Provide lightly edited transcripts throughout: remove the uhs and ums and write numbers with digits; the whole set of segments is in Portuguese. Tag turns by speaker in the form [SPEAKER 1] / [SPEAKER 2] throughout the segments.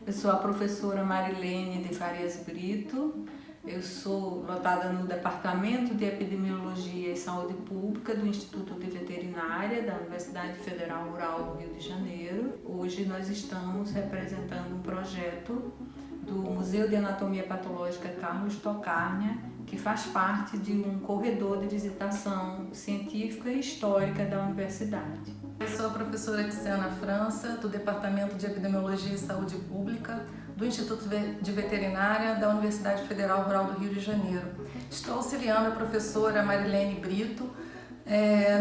[SPEAKER 1] Eu sou a professora Marilene de Farias Brito. Eu sou lotada no Departamento de Epidemiologia e Saúde Pública do Instituto de Veterinária da Universidade Federal Rural do Rio de Janeiro. Hoje nós estamos representando um projeto do Museu de Anatomia Patológica Carlos Tocárnia, que faz parte de um corredor de visitação científica e histórica da universidade.
[SPEAKER 2] Eu sou a professora Tiziana França, do Departamento de Epidemiologia e Saúde Pública do Instituto de Veterinária da Universidade Federal Rural do Rio de Janeiro. Estou auxiliando a professora Marilene Brito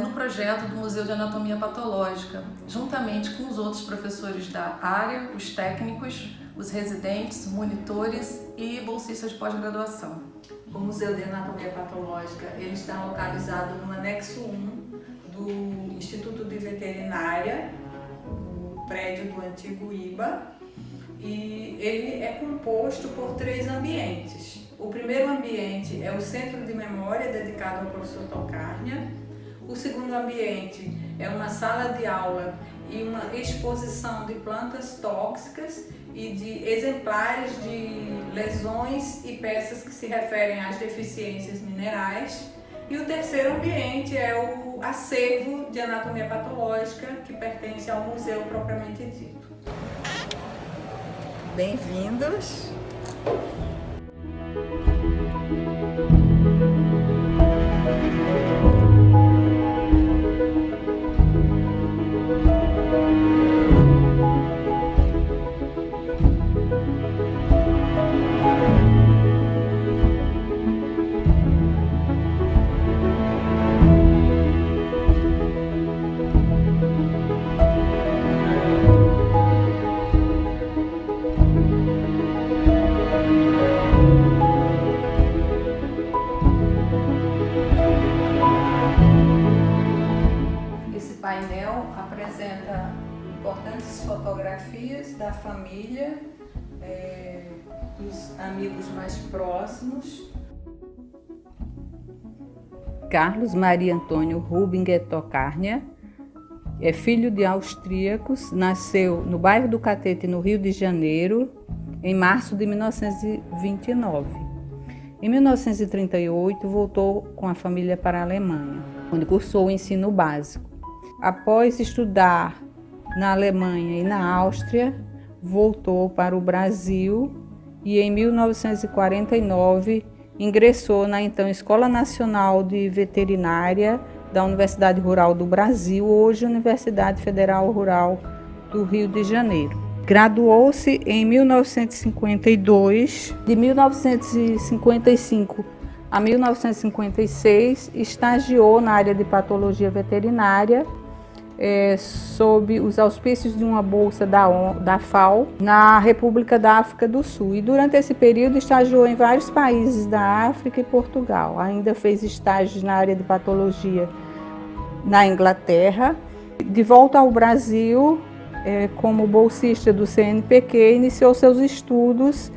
[SPEAKER 2] no projeto do Museu de Anatomia Patológica, juntamente com os outros professores da área, os técnicos, os residentes, monitores e bolsistas de pós-graduação.
[SPEAKER 1] O Museu de Anatomia Patológica ele está localizado no anexo 1 do Instituto de Veterinária, no prédio do antigo IBA, e ele é composto por 3 ambientes. O primeiro ambiente é o Centro de Memória dedicado ao professor Tocárnia. O segundo ambiente é uma sala de aula e uma exposição de plantas tóxicas e de exemplares de lesões e peças que se referem às deficiências minerais. E o terceiro ambiente é o acervo de anatomia patológica, que pertence ao museu propriamente dito. Bem-vindos! Esse painel apresenta importantes fotografias da família, dos amigos mais próximos. Carlos Maria Antônio Rubinger Tocárnia é filho de austríacos, nasceu no bairro do Catete, no Rio de Janeiro, em março de 1929. Em 1938, voltou com a família para a Alemanha, onde cursou o ensino básico. Após estudar na Alemanha e na Áustria, voltou para o Brasil e em 1949 ingressou na então Escola Nacional de Veterinária da Universidade Rural do Brasil, hoje Universidade Federal Rural do Rio de Janeiro. Graduou-se em 1952, de 1955 a 1956, estagiou na área de patologia veterinária, sob os auspícios de uma bolsa da FAO, na República da África do Sul. E durante esse período estagiou em vários países da África e Portugal. Ainda fez estágios na área de patologia na Inglaterra. De volta ao Brasil, como bolsista do CNPq, iniciou seus estudos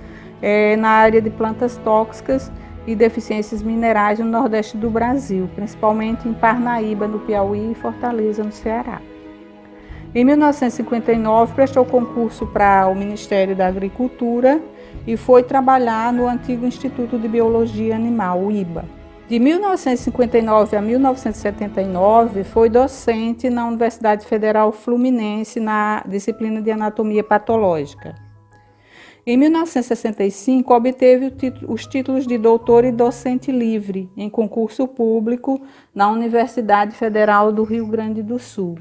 [SPEAKER 1] na área de plantas tóxicas e deficiências minerais no Nordeste do Brasil, principalmente em Parnaíba, no Piauí, e Fortaleza, no Ceará. Em 1959, prestou concurso para o Ministério da Agricultura e foi trabalhar no antigo Instituto de Biologia Animal, o IBA. De 1959 a 1979, foi docente na Universidade Federal Fluminense na disciplina de Anatomia Patológica. Em 1965, obteve os títulos de doutor e docente livre em concurso público na Universidade Federal do Rio Grande do Sul.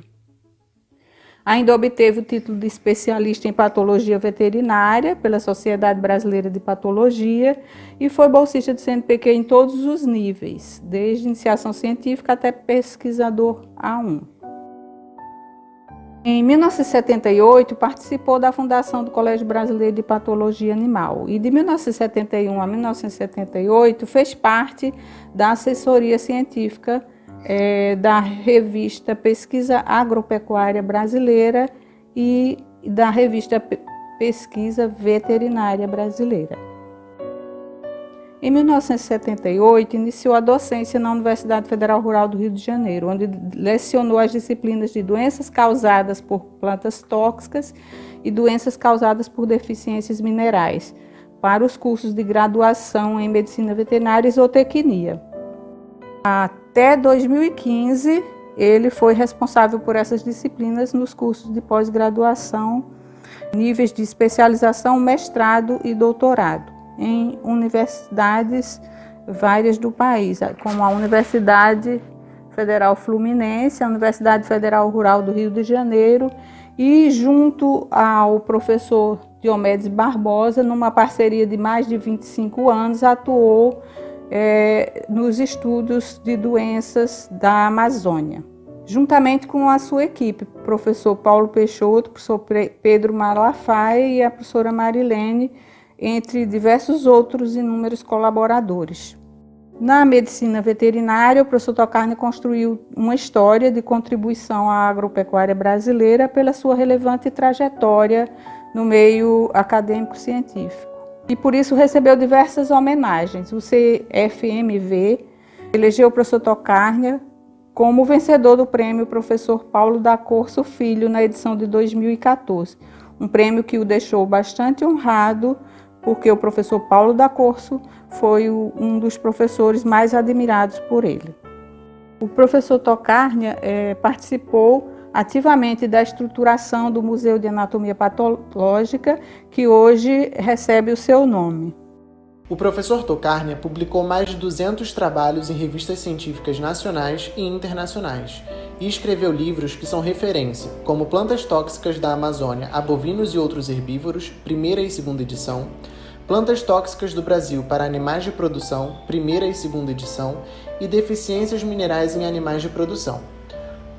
[SPEAKER 1] Ainda obteve o título de especialista em patologia veterinária pela Sociedade Brasileira de Patologia e foi bolsista do CNPq em todos os níveis, desde iniciação científica até pesquisador A1. Em 1978, participou da fundação do Colégio Brasileiro de Patologia Animal e de 1971 a 1978 fez parte da assessoria científica da revista Pesquisa Agropecuária Brasileira e da revista Pesquisa Veterinária Brasileira. Em 1978, iniciou a docência na Universidade Federal Rural do Rio de Janeiro, onde lecionou as disciplinas de doenças causadas por plantas tóxicas e doenças causadas por deficiências minerais, para os cursos de graduação em Medicina Veterinária e Zootecnia. Até 2015, ele foi responsável por essas disciplinas nos cursos de pós-graduação, níveis de especialização, mestrado e doutorado, em universidades várias do país, como a Universidade Federal Fluminense, a Universidade Federal Rural do Rio de Janeiro e junto ao professor Diomedes Barbosa, numa parceria de mais de 25 anos, atuou nos estudos de doenças da Amazônia. Juntamente com a sua equipe, o professor Paulo Peixoto, o professor Pedro Malafaia e a professora Marilene, entre diversos outros inúmeros colaboradores. Na medicina veterinária, o professor Tocarnia construiu uma história de contribuição à agropecuária brasileira pela sua relevante trajetória no meio acadêmico-científico. E por isso recebeu diversas homenagens. O CFMV elegeu o professor Tocarnia como vencedor do prêmio Professor Paulo da Corso Filho na edição de 2014, um prêmio que o deixou bastante honrado, porque o professor Paulo da Corso foi um dos professores mais admirados por ele. O professor Tocarnia participou ativamente da estruturação do Museu de Anatomia Patológica, que hoje recebe o seu nome.
[SPEAKER 3] O professor Tocarnia publicou mais de 200 trabalhos em revistas científicas nacionais e internacionais e escreveu livros que são referência, como Plantas Tóxicas da Amazônia a Bovinos e Outros Herbívoros, primeira e segunda edição, Plantas Tóxicas do Brasil para Animais de Produção, primeira e segunda edição, e Deficiências Minerais em Animais de Produção.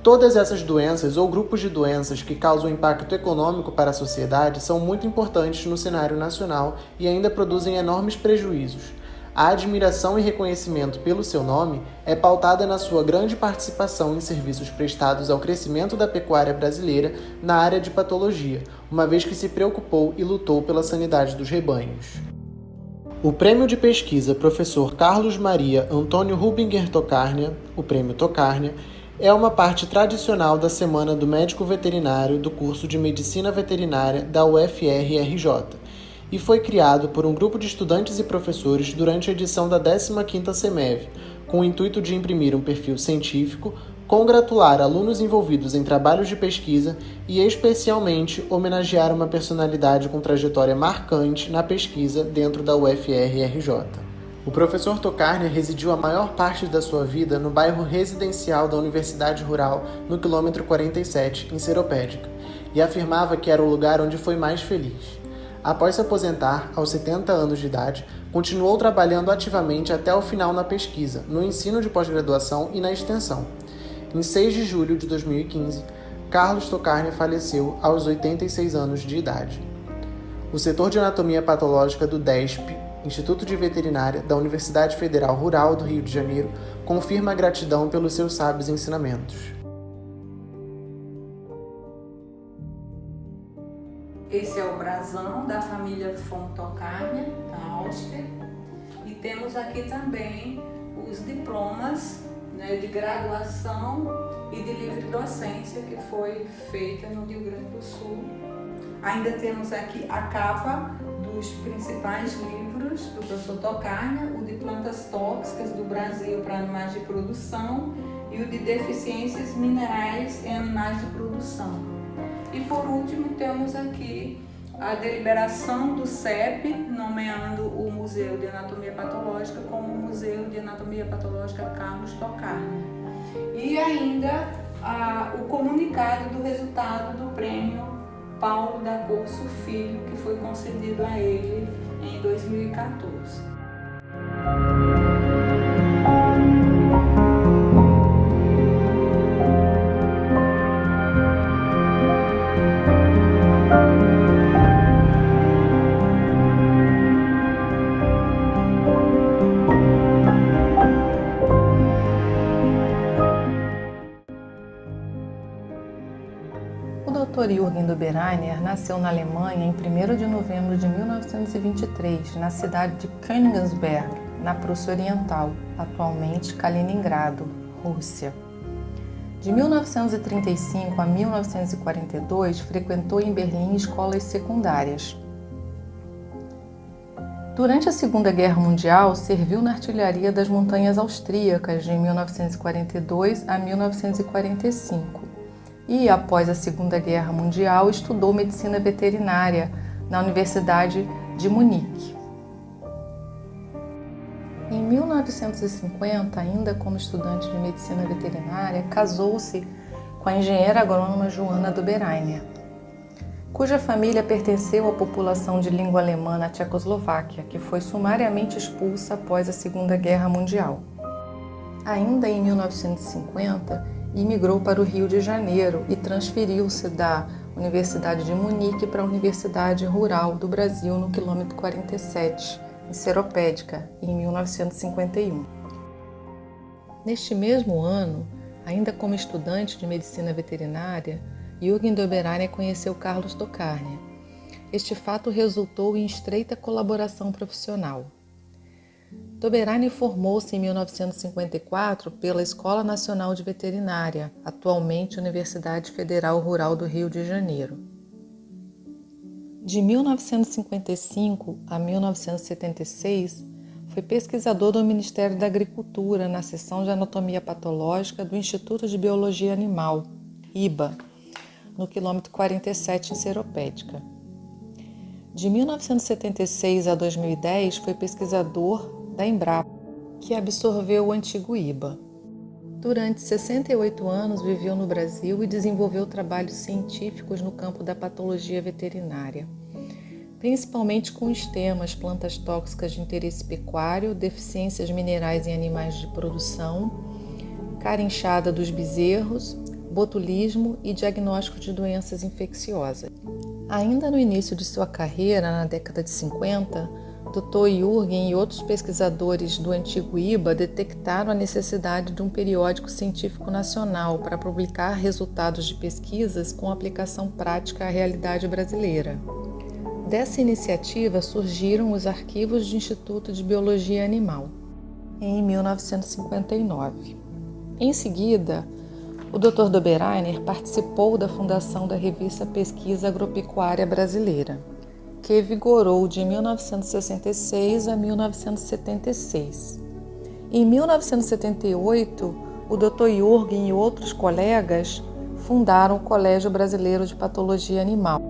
[SPEAKER 3] Todas essas doenças ou grupos de doenças que causam impacto econômico para a sociedade são muito importantes no cenário nacional e ainda produzem enormes prejuízos. A admiração e reconhecimento pelo seu nome é pautada na sua grande participação em serviços prestados ao crescimento da pecuária brasileira na área de patologia, uma vez que se preocupou e lutou pela sanidade dos rebanhos. O Prêmio de Pesquisa Professor Carlos Maria Antônio Rubinger Tocarnia, o Prêmio Tocarnia, é uma parte tradicional da Semana do Médico Veterinário do curso de Medicina Veterinária da UFR-RJ e foi criado por um grupo de estudantes e professores durante a edição da 15ª CEMEV, com o intuito de imprimir um perfil científico, congratular alunos envolvidos em trabalhos de pesquisa e, especialmente, homenagear uma personalidade com trajetória marcante na pesquisa dentro da UFR-RJ. O professor Tocarnia residiu a maior parte da sua vida no bairro residencial da Universidade Rural, no quilômetro 47, em Seropédica, e afirmava que era o lugar onde foi mais feliz. Após se aposentar, aos 70 anos de idade, continuou trabalhando ativamente até o final na pesquisa, no ensino de pós-graduação e na extensão. Em 6 de julho de 2015, Carlos Tocarnia faleceu aos 86 anos de idade. O setor de anatomia patológica do DESP, Instituto de Veterinária da Universidade Federal Rural do Rio de Janeiro, confirma a gratidão pelos seus sábios ensinamentos.
[SPEAKER 1] Esse é o brasão da família von Tocarnia, da Áustria. E temos aqui também os diplomas, né, de graduação e de livre docência que foi feita no Rio Grande do Sul. Ainda temos aqui a capa dos principais livros do professor Tocarnia, o de Plantas Tóxicas do Brasil para Animais de Produção e o de Deficiências Minerais em Animais de Produção. E por último temos aqui a deliberação do CEP, nomeando o Museu de Anatomia Patológica como Museu de Anatomia Patológica Carlos Tocarnia. E ainda o comunicado do resultado do prêmio Paulo da Corso Filho, que foi concedido a ele em 2014.
[SPEAKER 2] O Dr. Jürgen Dobereiner nasceu na Alemanha em 1º de novembro de 1923, na cidade de Königsberg, na Prússia Oriental, atualmente Kaliningrado, Rússia. De 1935 a 1942, frequentou em Berlim escolas secundárias. Durante a Segunda Guerra Mundial, serviu na artilharia das montanhas austríacas de 1942 a 1945 e, após a Segunda Guerra Mundial, estudou medicina veterinária na Universidade de Munique. Em 1950, ainda como estudante de medicina veterinária, casou-se com a engenheira agrônoma Joana Doberainer, cuja família pertenceu à população de língua alemã na Tchecoslováquia, que foi sumariamente expulsa após a Segunda Guerra Mundial. Ainda em 1950, imigrou para o Rio de Janeiro e transferiu-se da Universidade de Munique para a Universidade Rural do Brasil, no quilômetro 47, em Seropédica, em 1951. Neste mesmo ano, ainda como estudante de medicina veterinária, Jürgen Doberainer conheceu Carlos Tokarnia. Este fato resultou em estreita colaboração profissional. Doberainer formou-se em 1954 pela Escola Nacional de Veterinária, atualmente Universidade Federal Rural do Rio de Janeiro. De 1955 a 1976, foi pesquisador do Ministério da Agricultura na seção de Anatomia Patológica do Instituto de Biologia Animal, IBA, no quilômetro 47 em Seropédica. De 1976 a 2010, foi pesquisador da Embrapa, que absorveu o antigo IBA. Durante 68 anos, viveu no Brasil e desenvolveu trabalhos científicos no campo da patologia veterinária, principalmente com os temas plantas tóxicas de interesse pecuário, deficiências minerais em animais de produção, carinchada dos bezerros, botulismo e diagnóstico de doenças infecciosas. Ainda no início de sua carreira, na década de 50, Dr. Jürgen e outros pesquisadores do antigo IBA detectaram a necessidade de um periódico científico nacional para publicar resultados de pesquisas com aplicação prática à realidade brasileira. Dessa iniciativa surgiram os Arquivos do Instituto de Biologia Animal, em 1959. Em seguida, o Dr. Doberainer participou da fundação da revista Pesquisa Agropecuária Brasileira, que vigorou de 1966 a 1976. Em 1978, o Dr. Jürgen e outros colegas fundaram o Colégio Brasileiro de Patologia Animal,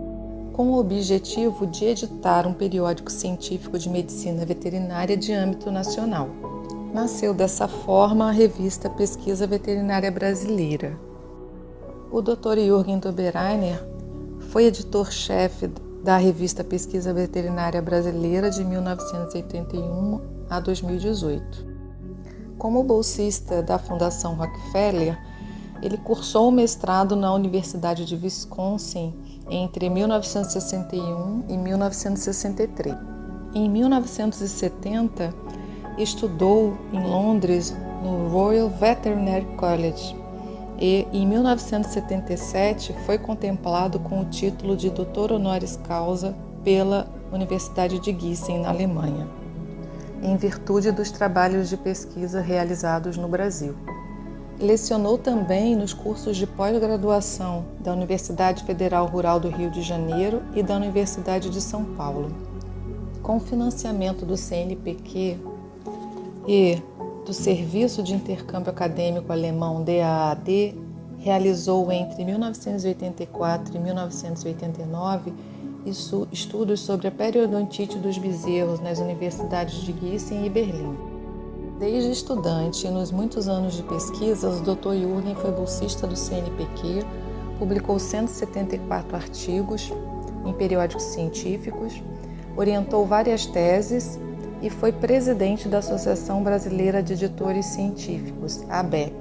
[SPEAKER 2] com o objetivo de editar um periódico científico de medicina veterinária de âmbito nacional. Nasceu dessa forma a revista Pesquisa Veterinária Brasileira. O Dr. Jürgen Doberainer foi editor-chefe da revista Pesquisa Veterinária Brasileira de 1981 a 2018. Como bolsista da Fundação Rockefeller, ele cursou o mestrado na Universidade de Wisconsin entre 1961 e 1963. Em 1970, estudou em Londres no Royal Veterinary College e, em 1977, foi contemplado com o título de Doutor Honoris Causa pela Universidade de Gießen, na Alemanha, em virtude dos trabalhos de pesquisa realizados no Brasil. Lecionou também nos cursos de pós-graduação da Universidade Federal Rural do Rio de Janeiro e da Universidade de São Paulo. Com financiamento do CNPq e do Serviço de Intercâmbio Acadêmico Alemão DAAD, realizou entre 1984 e 1989 estudos sobre a periodontite dos bezerros nas universidades de Gießen e Berlim. Desde estudante e nos muitos anos de pesquisa, o Dr. Jürgen foi bolsista do CNPq, publicou 174 artigos em periódicos científicos, orientou várias teses e foi presidente da Associação Brasileira de Editores Científicos, ABEC.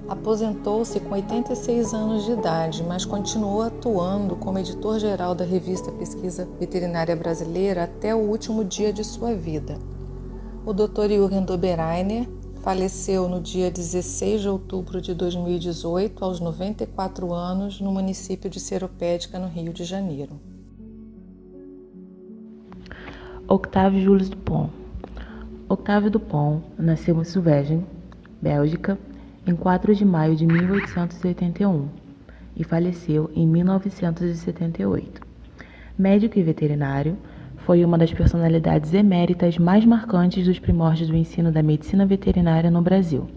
[SPEAKER 2] Aposentou-se com 86 anos de idade, mas continuou atuando como editor-geral da revista Pesquisa Veterinária Brasileira até o último dia de sua vida. O Dr. Jürgen Doberainer faleceu no dia 16 de outubro de 2018, aos 94 anos, no município de Seropédica, no Rio de Janeiro.
[SPEAKER 4] Octave Jules Dupont. Octave Dupont nasceu em Zutphen, Bélgica, em 4 de maio de 1881 e faleceu em 1978. Médico e veterinário, foi uma das personalidades eméritas mais marcantes dos primórdios do ensino da medicina veterinária no Brasil.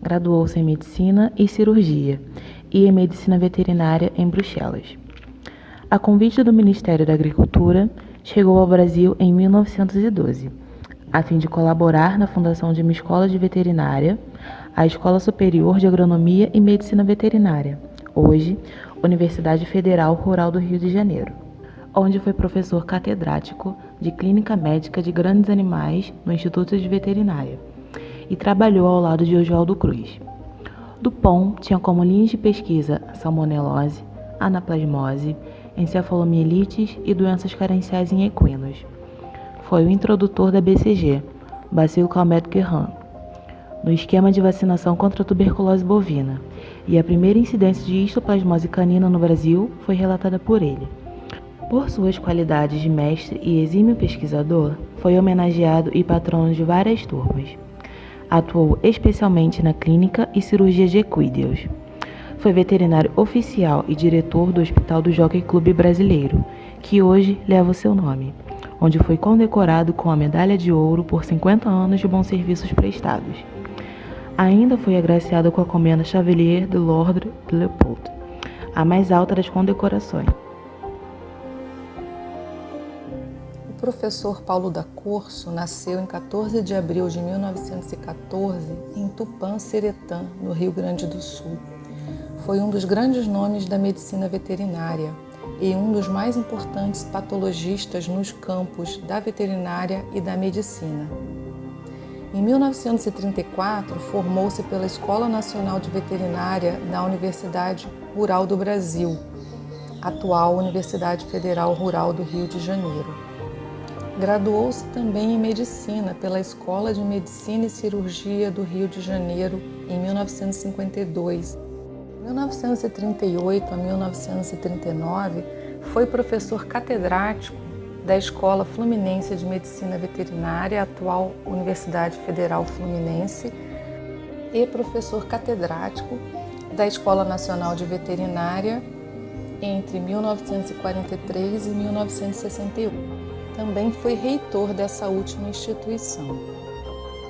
[SPEAKER 4] Graduou-se em Medicina e Cirurgia e em Medicina Veterinária em Bruxelas. A convite do Ministério da Agricultura, chegou ao Brasil em 1912, a fim de colaborar na fundação de uma escola de veterinária, a Escola Superior de Agronomia e Medicina Veterinária, hoje Universidade Federal Rural do Rio de Janeiro, onde foi professor catedrático de Clínica Médica de Grandes Animais no Instituto de Veterinária e trabalhou ao lado de Oswaldo Cruz. Dupont tinha como linhas de pesquisa a salmonelose, anaplasmose, encefalomielites e doenças carenciais em equinos. Foi o introdutor da BCG, Bacilo Calmette-Guerin, no esquema de vacinação contra a tuberculose bovina, e a primeira incidência de histoplasmose canina no Brasil foi relatada por ele. Por suas qualidades de mestre e exímio pesquisador, foi homenageado e patrono de várias turmas. Atuou especialmente na clínica e cirurgia de equídeos. Foi veterinário oficial e diretor do Hospital do Jockey Clube Brasileiro, que hoje leva o seu nome, onde foi condecorado com a Medalha de Ouro por 50 anos de bons serviços prestados. Ainda foi agraciado com a Comenda Chevalier de l'Ordre de Leopold, a mais alta das condecorações.
[SPEAKER 2] O professor Paulo da Corso nasceu em 14 de abril de 1914 em Tupã-Seretã, no Rio Grande do Sul. Foi um dos grandes nomes da medicina veterinária e um dos mais importantes patologistas nos campos da veterinária e da medicina. Em 1934, formou-se pela Escola Nacional de Veterinária da Universidade Rural do Brasil, atual Universidade Federal Rural do Rio de Janeiro. Graduou-se também em Medicina pela Escola de Medicina e Cirurgia do Rio de Janeiro em 1952. De 1938 a 1939, foi professor catedrático da Escola Fluminense de Medicina Veterinária, atual Universidade Federal Fluminense, e professor catedrático da Escola Nacional de Veterinária entre 1943 e 1961. Também foi reitor dessa última instituição.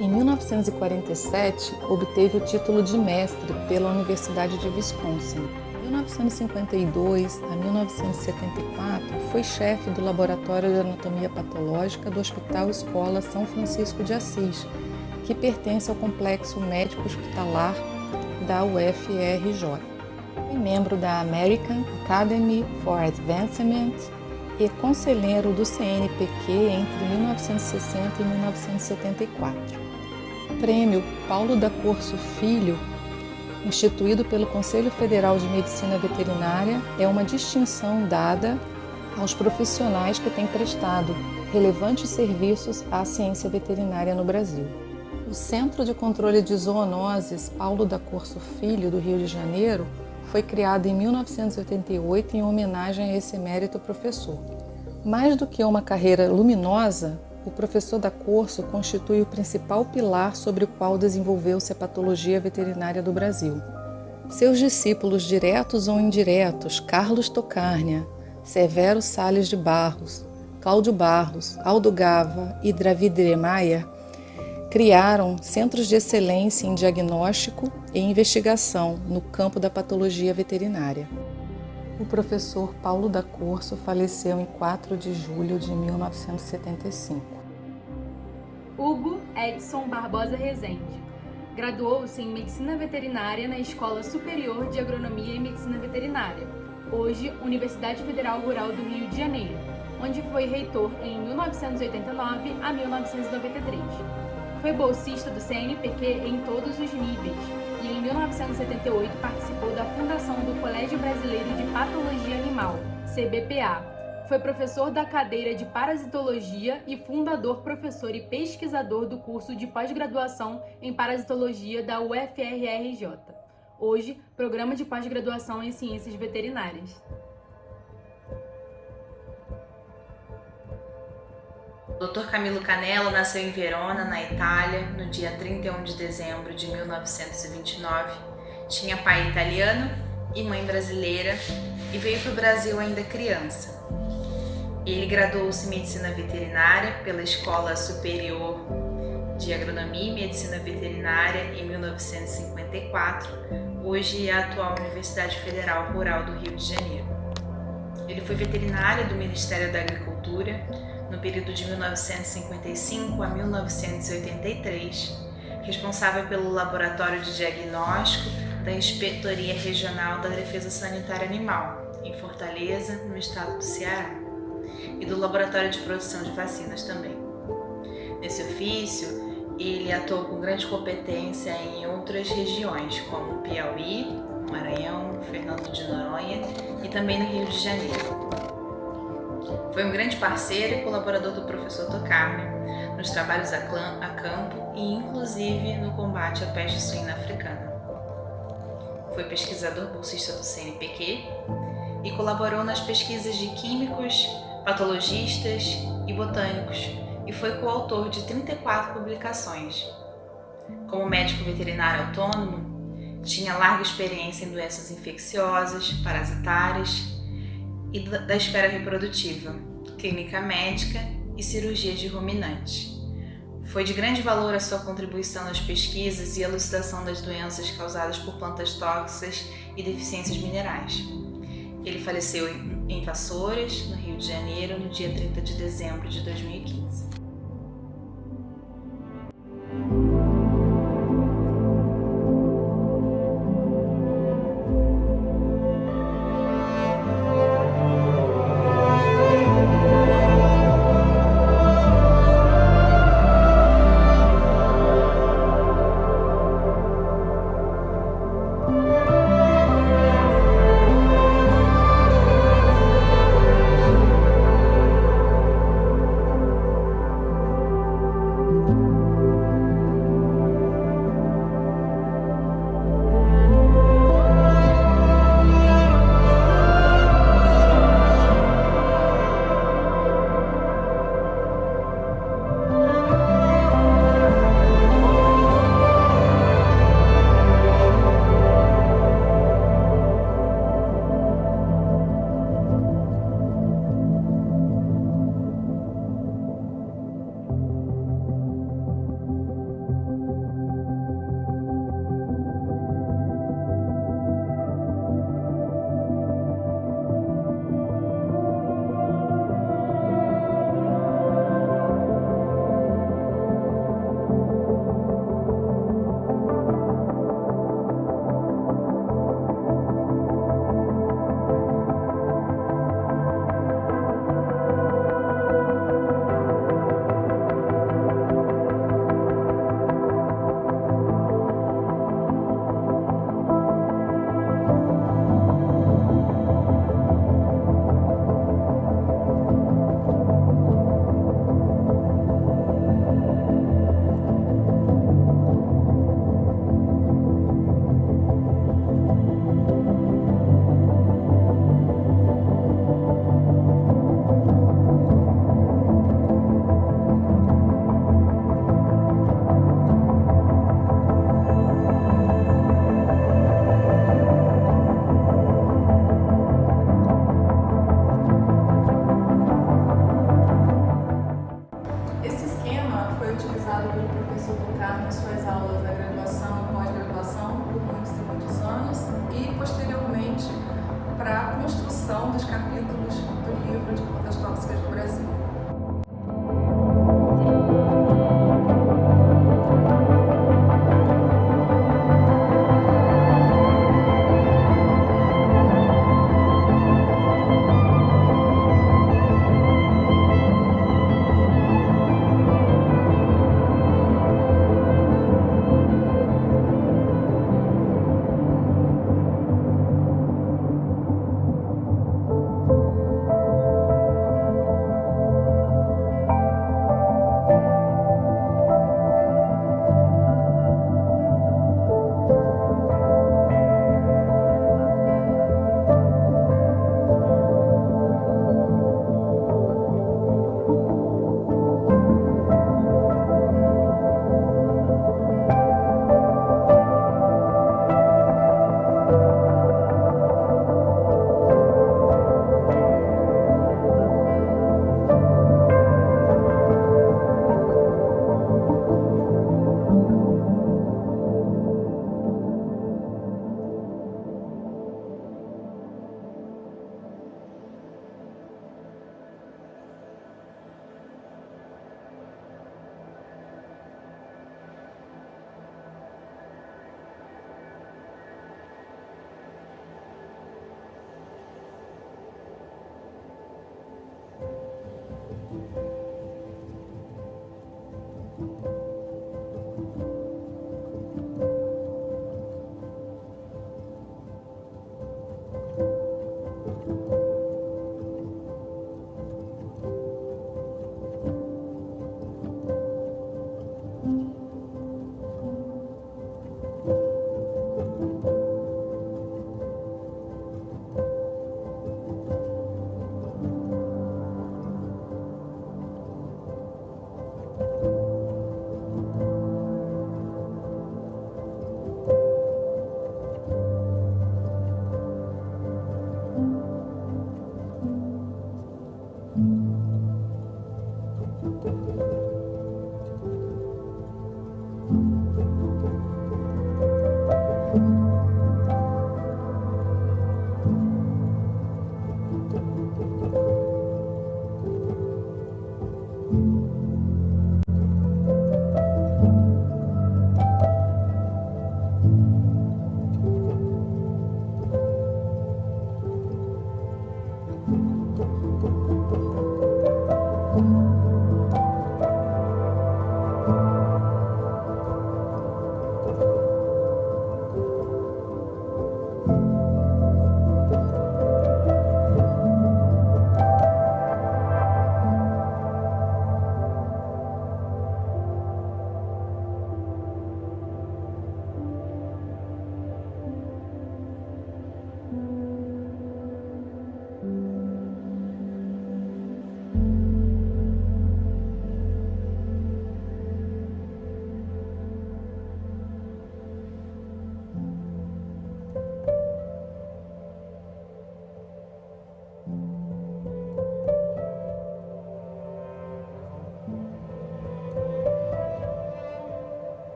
[SPEAKER 2] Em 1947, obteve o título de mestre pela Universidade de Wisconsin. De 1952 a 1974, foi chefe do Laboratório de Anatomia Patológica do Hospital Escola São Francisco de Assis, que pertence ao Complexo Médico Hospitalar da UFRJ. Foi membro da American Academy for Advancement e conselheiro do CNPq entre 1960 e 1974. O Prêmio Paulo da Corso Filho, instituído pelo Conselho Federal de Medicina Veterinária, é uma distinção dada aos profissionais que têm prestado relevantes serviços à ciência veterinária no Brasil. O Centro de Controle de Zoonoses Paulo da Corso Filho, do Rio de Janeiro, foi criado em 1988 em homenagem a esse emérito professor. Mais do que uma carreira luminosa, o professor da Corso constitui o principal pilar sobre o qual desenvolveu-se a patologia veterinária do Brasil. Seus discípulos diretos ou indiretos, Carlos Tocárnia, Severo Sales de Barros, Cláudio Barros, Aldo Gava e David Maia, criaram centros de excelência em diagnóstico e investigação no campo da patologia veterinária. O professor Paulo da Corso faleceu em 4 de julho de 1975.
[SPEAKER 5] Hugo Edson Barbosa Rezende. Graduou-se em Medicina Veterinária na Escola Superior de Agronomia e Medicina Veterinária, hoje Universidade Federal Rural do Rio de Janeiro, onde foi reitor em 1989 a 1993. Foi bolsista do CNPq em todos os níveis e em 1978 participou da fundação do Colégio Brasileiro de Patologia Animal, CBPA. Foi professor da cadeira de Parasitologia e fundador, professor e pesquisador do curso de pós-graduação em Parasitologia da UFRRJ. Hoje, Programa de Pós-Graduação em Ciências Veterinárias.
[SPEAKER 6] O Dr. Camilo Canella nasceu em Verona, na Itália, no dia 31 de dezembro de 1929. Tinha pai italiano e mãe brasileira e veio para o Brasil ainda criança. Ele graduou-se em Medicina Veterinária pela Escola Superior de Agronomia e Medicina Veterinária em 1954, hoje é a atual Universidade Federal Rural do Rio de Janeiro. Ele foi veterinário do Ministério da Agricultura no período de 1955 a 1983, responsável pelo Laboratório de Diagnóstico da Inspetoria Regional da Defesa Sanitária Animal, em Fortaleza, no estado do Ceará, e do Laboratório de Produção de Vacinas também. Nesse ofício, ele atuou com grande competência em outras regiões, como Piauí, Maranhão, Fernando de Noronha e também no Rio de Janeiro. Foi um grande parceiro e colaborador do professor Tocarnia nos trabalhos a campo e inclusive no combate à peste suína africana. Foi pesquisador bolsista do CNPq e colaborou nas pesquisas de químicos, patologistas e botânicos e foi coautor de 34 publicações. Como médico veterinário autônomo, tinha larga experiência em doenças infecciosas, parasitárias e da esfera reprodutiva, clínica médica e cirurgia de ruminantes. Foi de grande valor a sua contribuição nas pesquisas e elucidação das doenças causadas por plantas tóxicas e deficiências minerais. Ele faleceu em Vassouras, no Rio de Janeiro, no dia 30 de dezembro de 2015.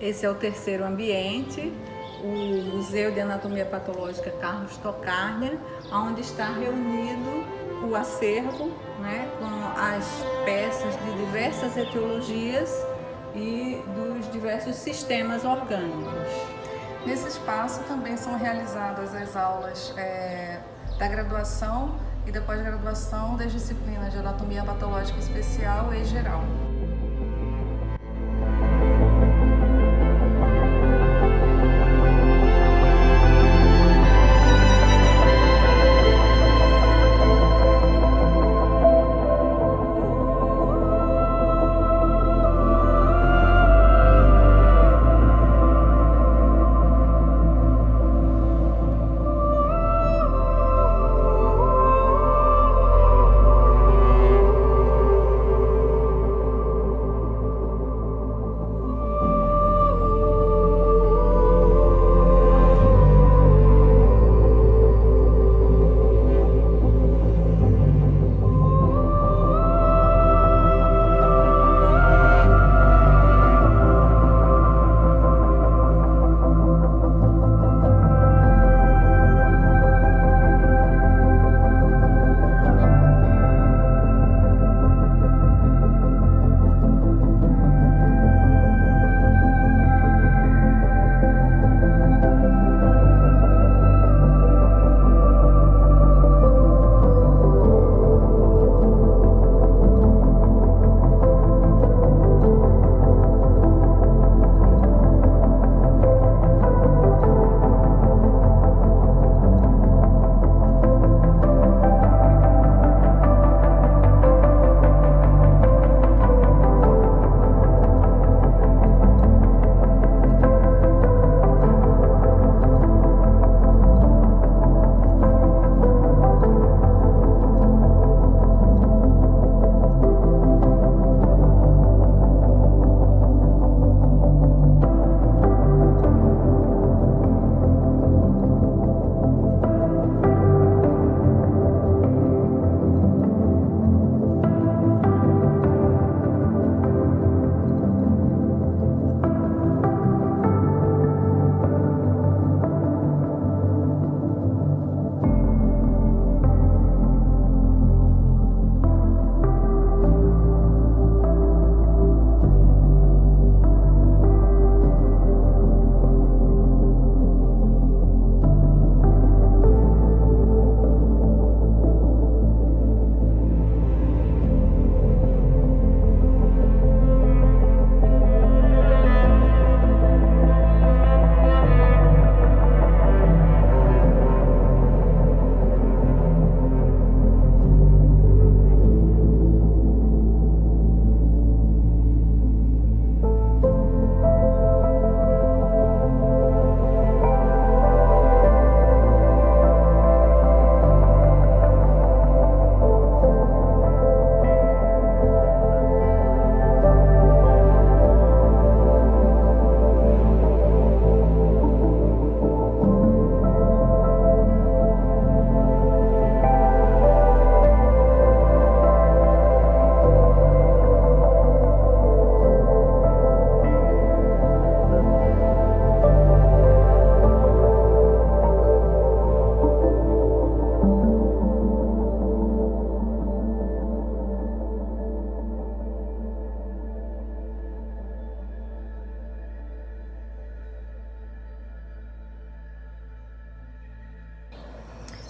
[SPEAKER 1] Esse é o terceiro ambiente, o Museu de Anatomia Patológica Carlos Tocárnia, onde está reunido o acervo, né, com as peças de diversas etiologias e dos diversos sistemas orgânicos.
[SPEAKER 2] Nesse espaço também são realizadas as aulas da graduação e da pós-graduação das disciplinas de Anatomia Patológica Especial e Geral.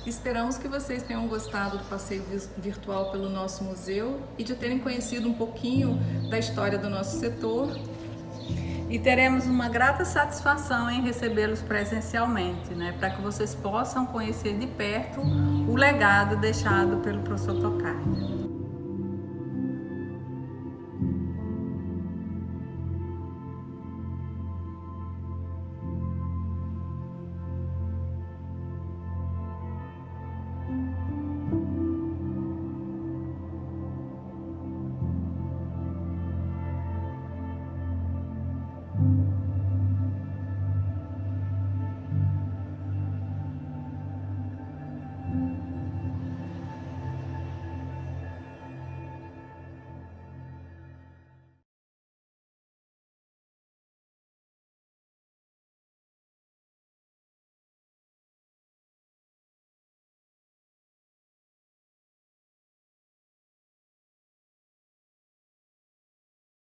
[SPEAKER 2] Esperamos que vocês tenham gostado do passeio virtual pelo nosso museu e de terem conhecido um pouquinho da história do nosso setor.
[SPEAKER 1] E teremos uma grata satisfação em recebê-los presencialmente, para que vocês possam conhecer de perto o legado deixado pelo professor Tocárnia.